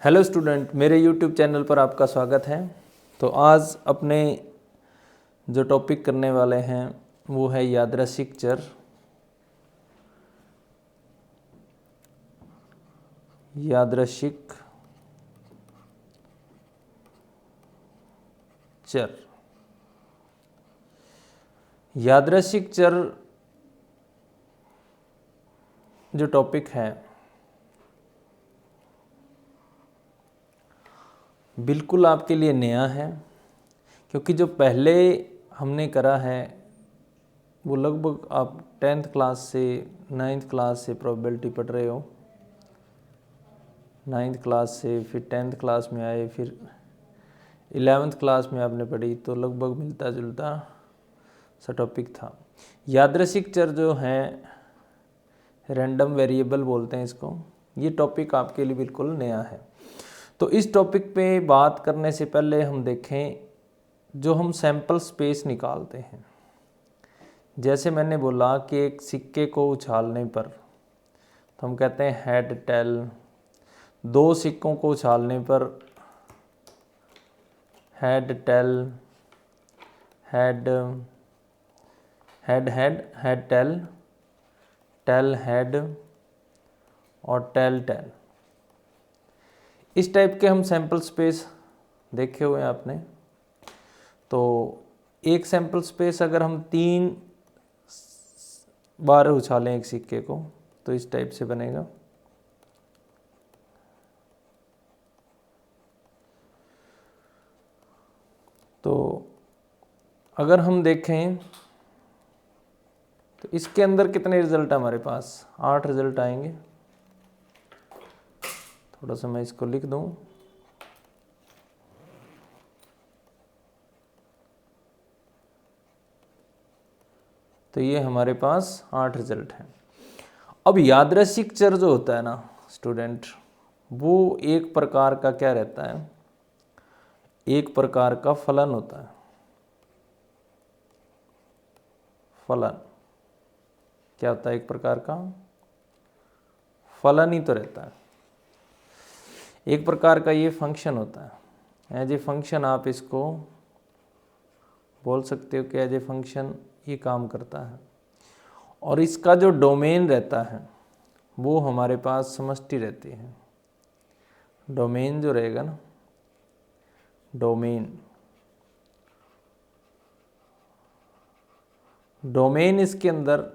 Hello student, मेरे YouTube channel पर आपका स्वागत है। तो आज अपने जो टॉपिक करने वाले हैं वो है यादृच्छिक चर। यादृच्छिक चर। यादृच्छिक चर जो टॉपिक है बिल्कुल आपके लिए नया है, क्योंकि जो पहले हमने करा है वो लगभग आप 10th क्लास से 9th क्लास से प्रोबेबिलिटी पढ़ रहे हो। 9th क्लास से फिर 10th क्लास में आए, फिर 11th क्लास में आपने पढ़ी, तो लगभग मिलता जुलता सा टॉपिक था। यादृच्छिक चर जो है, रैंडम वेरिएबल बोलते हैं इसको, ये टॉपिक आपके लिए बिल्कुल नया है। तो इस टॉपिक पे बात करने से पहले हम देखें जो हम सैंपल स्पेस निकालते हैं। जैसे मैंने बोला कि एक सिक्के को उछालने पर तो हम कहते हैं हेड टेल। दो सिक्कों को उछालने पर head tail, head head head head tail, tail head और टेल टेल। इस टाइप के हम सैंपल स्पेस देखे हुए हैं आपने। तो एक सैंपल स्पेस अगर हम 3 बार उछालें एक सिक्के को तो इस टाइप से बनेगा। तो अगर हम देखें तो इसके अंदर कितने रिजल्ट हमारे पास 8 रिजल्ट आएंगे। थोड़ा सा मैं इसको लिख दूं। तो ये हमारे पास 8 रिजल्ट हैं। अब यादृच्छिक चर जो होता है ना स्टूडेंट, वो एक प्रकार का क्या रहता है, एक प्रकार का फलन होता है। फलन क्या होता है? एक प्रकार का फलन ही तो रहता है। एक प्रकार का ये फंक्शन होता है। एज ए फंक्शन आप इसको बोल सकते हो कि एज ए फंक्शन ये काम करता है। और इसका जो डोमेन रहता है वो हमारे पास समष्टि रहती है। डोमेन जो रहेगा ना, डोमेन इसके अंदर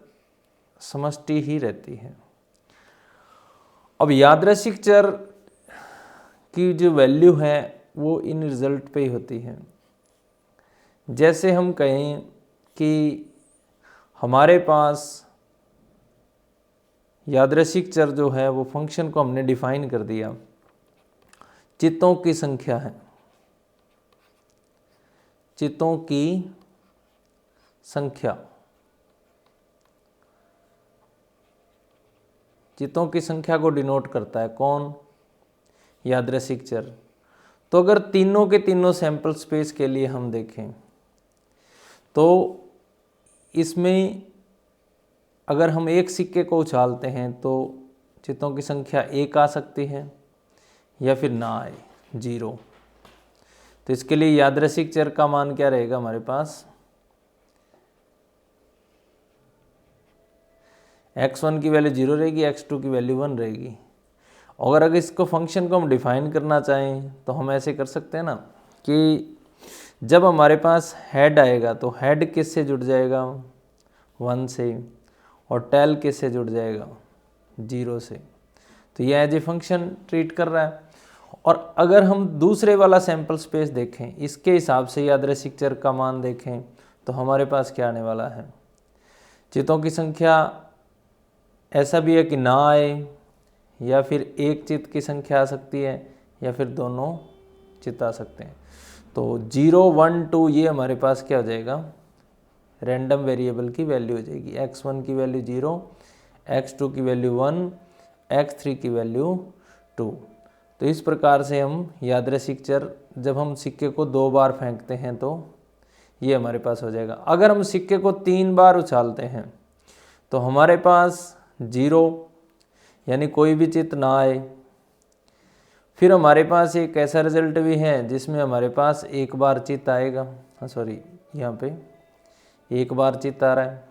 समष्टि ही रहती है। अब यादृच्छिक चर की जो वैल्यू है वो इन रिजल्ट पे ही होती है। जैसे हम कहें कि हमारे पास यादृच्छिक चर जो है वो फंक्शन को हमने डिफाइन कर दिया, चित्तों की संख्या है। चित्तों की संख्या, चित्तों की संख्या को डिनोट करता है कौन? यादृच्छिक चर। तो अगर तीनों के तीनों सैंपल स्पेस के लिए हम देखें तो इसमें अगर हम एक सिक्के को उछालते हैं तो चित्तों की संख्या 1 आ सकती है या फिर ना आए, 0। तो इसके लिए यादृच्छिक चर का मान क्या रहेगा हमारे पास? x1 की वैल्यू 0 रहेगी, x2 की वैल्यू 1 रहेगी। अगर इसको फंक्शन को हम डिफाइन करना चाहें तो हम ऐसे कर सकते हैं ना कि जब हमारे पास हेड आएगा तो हेड किस से जुड़ जाएगा? 1 से। और टेल किस से जुड़ जाएगा? 0 से। तो ये एज ए फंक्शन ट्रीट कर रहा है। और अगर हम दूसरे वाला सैंपल स्पेस देखें, इसके हिसाब से यादृच्छिक चर का मान देखें तो हमारे पास क्या आने वाला है? चित्तों की संख्या ऐसा भी है कि ना आए, या फिर एक चित्त की संख्या आ सकती है, या फिर दोनों चित्त आ सकते हैं। तो 0, 1, 2 ये हमारे पास क्या हो जाएगा? रैंडम वेरिएबल की वैल्यू हो जाएगी। x1 की वैल्यू 0, x2 की वैल्यू 1, x3 की वैल्यू 2। तो इस प्रकार से हम यादृच्छिक चर, जब हम सिक्के को 2 बार फेंकते हैं तो ये हमारे पास हो जाएगा। अगर हम सिक्के को 3 बार उछालते हैं तो हमारे पास 0 यानी कोई भी चित्त ना आए, फिर हमारे पास एक ऐसा रिजल्ट भी है जिसमें हमारे पास एक बार चित्त आएगा, सॉरी यहाँ पे एक बार चित्त आ रहा है।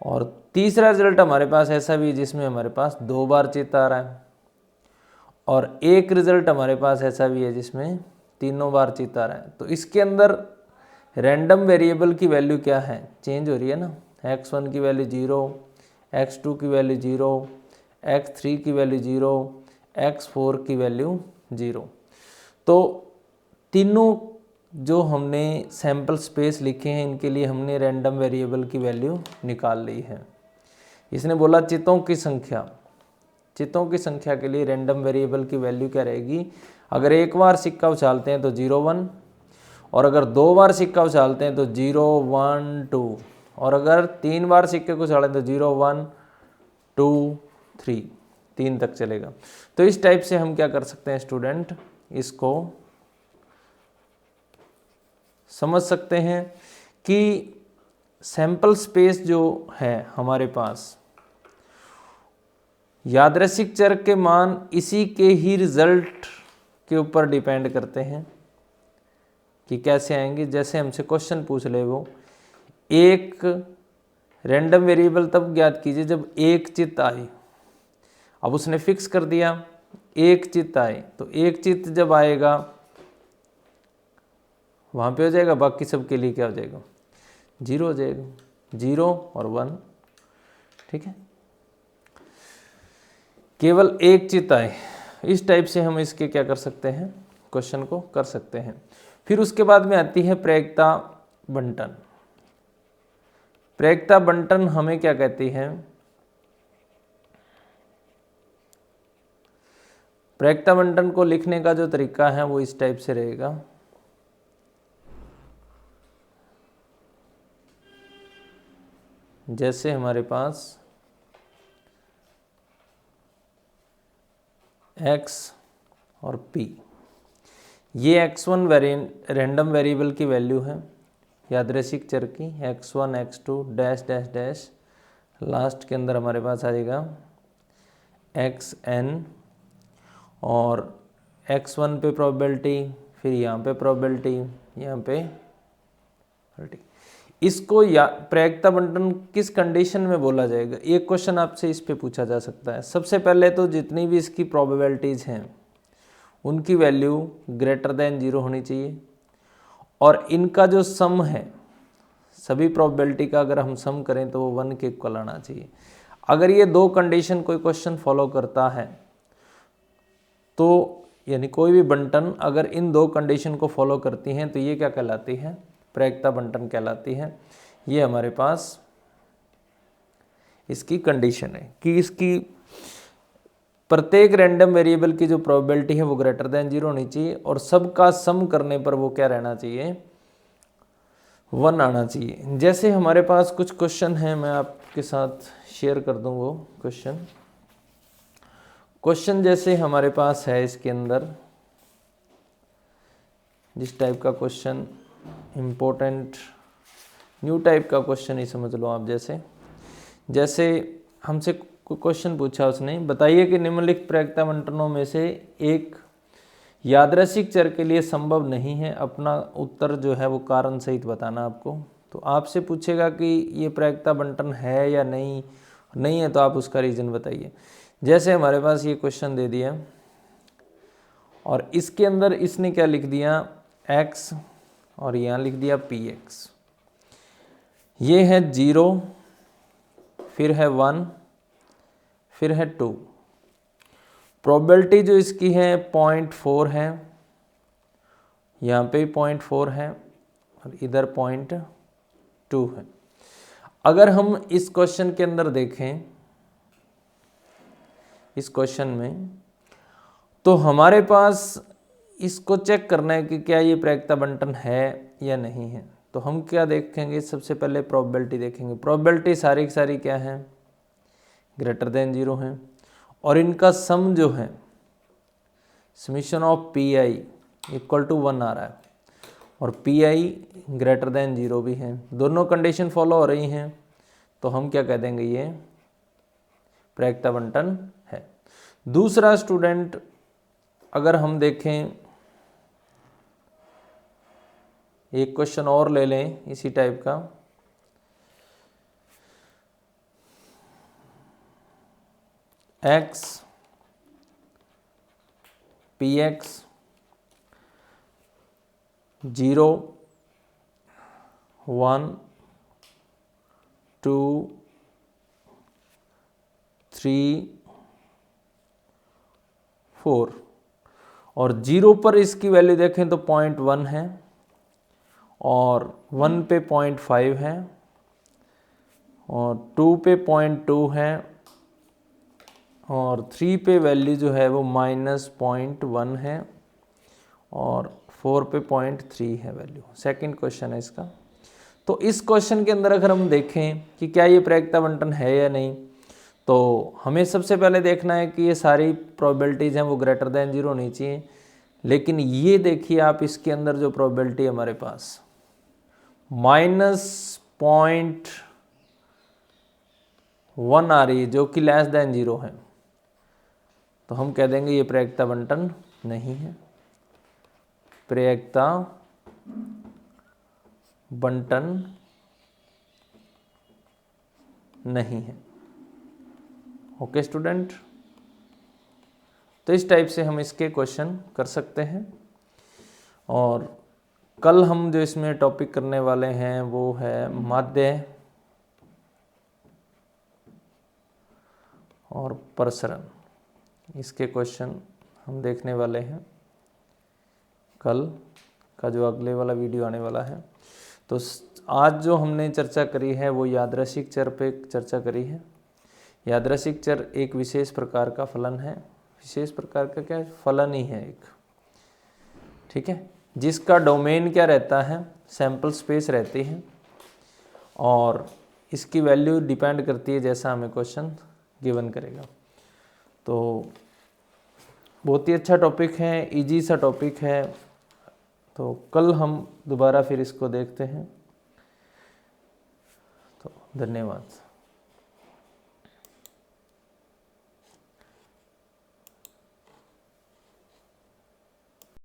और तीसरा रिजल्ट हमारे पास ऐसा भी है जिसमें हमारे पास 2 बार चित्त आ रहा है। और एक रिजल्ट हमारे पास ऐसा भी है जिसमें 3 बार चित्त आ रहा है। तो इसके अंदर रैंडम वेरिएबल की वैल्यू क्या है, चेंज हो रही है ना। x1 की वैल्यू 0, x2 की वैल्यू 0, x3 की वैल्यू 0, x4 की वैल्यू 0। तो तीनों जो हमने सैंपल स्पेस लिखे हैं इनके लिए हमने रैंडम वेरिएबल की वैल्यू निकाल ली है। इसने बोला चित्तों की संख्या के लिए रैंडम वेरिएबल की वैल्यू क्या रहेगी। अगर एक बार सिक्का उछालते हैं तो 0 1, और अगर 2 बार सिक्का उछालते हैं तो 0 1 2, और अगर 3 बार सिक्के को उछालें तो 0 1 2 3, 3 तक चलेगा। तो इस टाइप से हम क्या कर सकते हैं स्टूडेंट, इसको समझ सकते हैं कि सैंपल स्पेस जो है हमारे पास, यादृच्छिक चर के मान इसी के ही रिजल्ट के ऊपर डिपेंड करते हैं कि कैसे आएंगे। जैसे हमसे क्वेश्चन पूछ ले वो, एक रैंडम वेरिएबल तब ज्ञात कीजिए जब एक चित्त आए। अब उसने फिक्स कर दिया एक चित्त आए, तो एक चित्त जब आएगा वहाँ पे हो जाएगा, बाकी सब के लिए क्या हो जाएगा, 0 हो जाएगा, 0 और 1। ठीक है, केवल एक चित्त आए। इस टाइप से हम इसके क्या कर सकते हैं, क्वेश्चन को कर सकते हैं। फिर उसके बाद में आती है प्रायिकता बंटन। प्रायिकता बंटन हमें क्या कहती है, प्रायिकता बंटन को लिखने का जो तरीका है वो इस टाइप से रहेगा। जैसे हमारे पास x और p, ये x1 रैंडम वेरिएबल की वैल्यू है, यादृच्छिक चर की, x1 x2 dash dash dash, last के अंदर हमारे पास आ जाएगा xn, और x1 पे प्रोबेबिलिटी, फिर यहाँ पे प्रोबेबिलिटी, यहाँ पे प्रोबेबिलिटी। इसको या प्रायिकता बंटन किस कंडीशन में बोला जाएगा, एक क्वेश्चन आपसे इस पे पूछा जा सकता है। सबसे पहले तो जितनी भी इसकी प्रोबेबिलिटीज़ हैं उनकी वैल्यू ग्रेटर देन 0 होनी चाहिए, और इनका जो सम है सभी प्रोबेबिलिटी का अगर हम सम करें तो वो 1 के इक्वल आना चाहिए। अगर ये 2 कंडीशन कोई क्वेश्चन फॉलो करता है तो यानी कोई भी बंटन अगर इन 2 कंडीशन को फॉलो करती हैं तो ये क्या कहलाती है, प्रायिकता बंटन कहलाती है। ये हमारे पास इसकी कंडीशन है कि इसकी प्रत्येक रैंडम वेरिएबल की जो प्रोबेबिलिटी है वो ग्रेटर देन 0 होनी चाहिए, और सबका सम करने पर वो क्या रहना चाहिए, 1 आना चाहिए। जैसे हमारे पास कुछ क्वेश्चन हैं, मैं आपके साथ शेयर कर दूं वो क्वेश्चन जैसे हमारे पास है इसके अंदर जिस टाइप का क्वेश्चन, इम्पोर्टेंट न्यू टाइप का क्वेश्चन ही समझ लो आप। जैसे हमसे क्वेश्चन पूछा उसने, बताइए कि निम्नलिखित प्रायिकता बंटनों में से एक यादृच्छिक चर के लिए संभव नहीं है, अपना उत्तर जो है वो कारण सहित बताना आपको। तो आपसे पूछेगा कि ये प्रायिकता बंटन है या नहीं है, तो आप उसका रीज़न बताइए। जैसे हमारे पास ये क्वेश्चन दे दिया और इसके अंदर इसने क्या लिख दिया, x, और यहाँ लिख दिया px। ये है 0, फिर है 1, फिर है 2। प्रोबेबिलिटी जो इसकी है 0.4 है, यहाँ पे 0.4 है और इधर 0.2 है। अगर हम इस क्वेश्चन के अंदर देखें, इस क्वेश्चन में, तो हमारे पास इसको चेक करना है कि क्या ये प्रायिकता बंटन है या नहीं है। तो हम क्या देखेंगे, सबसे पहले प्रोबेबिलिटी देखेंगे। प्रोबेबिलिटी सारी की सारी क्या है, ग्रेटर देन 0 है, और इनका सम जो है summation of P I equal to 1 आ रहा है, और पी आई ग्रेटर देन 0 भी है। दोनों कंडीशन फॉलो हो रही हैं, तो हम क्या कह देंगे, ये प्रायिकता बंटन है। दूसरा स्टूडेंट अगर हम देखें, एक क्वेश्चन और ले लें इसी टाइप का। x px 0 1 2 3 4 और 0 पर इसकी वैल्यू देखें तो 0.1 है और 1 पे 0.5 है और 2 पे 0.2 है और 3 पे वैल्यू जो है वो -0.1 है और 4 पे 0.3 है वैल्यू। सेकंड क्वेश्चन है इसका। तो इस क्वेश्चन के अंदर अगर हम देखें कि क्या ये प्रायिकता बंटन है या नहीं, तो हमें सबसे पहले देखना है कि ये सारी प्रोबेबिलिटीज़ हैं वो ग्रेटर देन 0 होनी चाहिए। लेकिन ये देखिए आप, इसके अंदर जो प्रोबेबिलिटी है हमारे पास -0.1 आ रही है जो कि लेस देन 0 है, तो हम कह देंगे ये प्रायिकता बंटन नहीं है, प्रायिकता बंटन नहीं है। ओके स्टूडेंट, तो इस टाइप से हम इसके क्वेश्चन कर सकते हैं। और कल हम जो इसमें टॉपिक करने वाले हैं वो है माध्य और प्रसरण। इसके क्वेश्चन हम देखने वाले हैं कल का जो अगले वाला वीडियो आने वाला है। तो आज जो हमने चर्चा करी है वो यादृच्छिक चर पे चर्चा करी है। यादृच्छिक चर एक विशेष प्रकार का फलन है, विशेष प्रकार का क्या है, फलन ही है एक, ठीक है, जिसका डोमेन क्या रहता है, सैंपल स्पेस रहती है और इसकी वैल्यू डिपेंड करती है जैसा हमें क्वेश्चन गिवन करेगा। तो बहुत ही अच्छा टॉपिक है, इजी सा टॉपिक है। तो कल हम दोबारा फिर इसको देखते हैं। तो धन्यवाद।